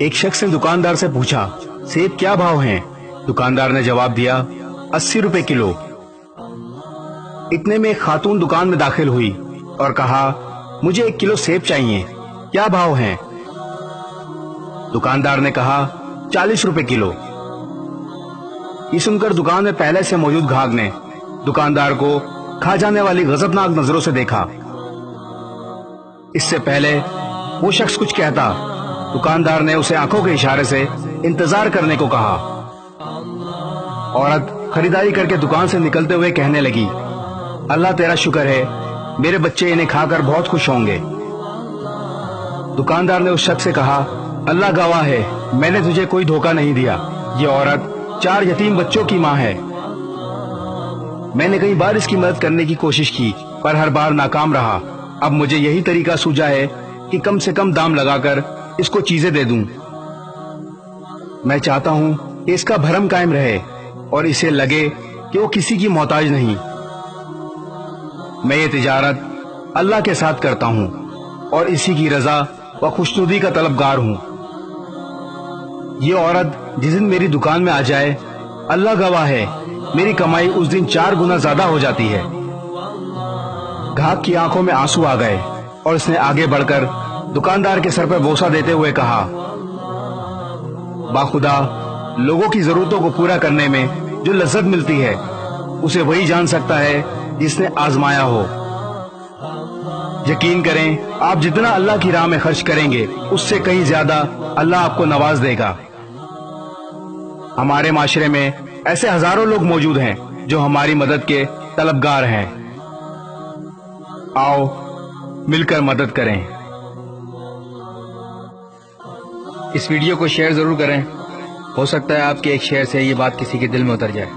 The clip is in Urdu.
ایک شخص نے دکاندار سے پوچھا سیب کیا بھاؤ ہیں؟ دکاندار نے جواب دیا 80 روپے کلو۔ اتنے میں ایک خاتون دکان میں داخل ہوئی اور کہا مجھے 1 کلو سیب چاہیے، کیا بھاؤ ہیں؟ دکاندار نے کہا 40 روپے کلو۔ یہ سن کر دکان میں پہلے سے موجود گاہک نے دکاندار کو کھا جانے والی غضبناک نظروں سے دیکھا۔ اس سے پہلے وہ شخص کچھ کہتا، دکاندار نے اسے آنکھوں کے اشارے سے انتظار کرنے کو کہا۔ عورت خریداری کر کے دکان سے نکلتے ہوئے کہنے لگی اللہ تیرا شکر ہے، میرے بچے انہیں کھا کر بہت خوش ہوں گے۔ دکاندار نے اس شخص سے کہا اللہ گواہ ہے، میں نے تجھے کوئی دھوکہ نہیں دیا، یہ عورت 4 یتیم بچوں کی ماں ہے۔ میں نے کئی بار اس کی مدد کرنے کی کوشش کی پر ہر بار ناکام رہا۔ اب مجھے یہی طریقہ سوجا ہے کہ کم سے کم دام لگا کر اس کو چیزیں دے دوں۔ میں چاہتا ہوں کہ اس کا بھرم قائم رہے اور اسے لگے کہ وہ کسی کی محتاج نہیں۔ میں یہ تجارت اللہ کے ساتھ کرتا ہوں اور اسی کی رضا و خوشنودی کا طلبگار ہوں۔ یہ عورت جس دن میری دکان میں آ جائے، اللہ گواہ ہے میری کمائی اس دن 4 گنا زیادہ ہو جاتی ہے۔ گاہک کی آنکھوں میں آنسو آ گئے اور اس نے آگے بڑھ کر دکاندار کے سر پر بوسہ دیتے ہوئے کہا باخدا لوگوں کی ضرورتوں کو پورا کرنے میں جو لذت ملتی ہے اسے وہی جان سکتا ہے جس نے آزمایا ہو۔ یقین کریں آپ جتنا اللہ کی راہ میں خرچ کریں گے اس سے کہیں زیادہ اللہ آپ کو نواز دے گا۔ ہمارے معاشرے میں ایسے ہزاروں لوگ موجود ہیں جو ہماری مدد کے طلبگار ہیں۔ آؤ مل کر مدد کریں۔ اس ویڈیو کو شیئر ضرور کریں، ہو سکتا ہے آپ کے ایک شیئر سے یہ بات کسی کے دل میں اتر جائے۔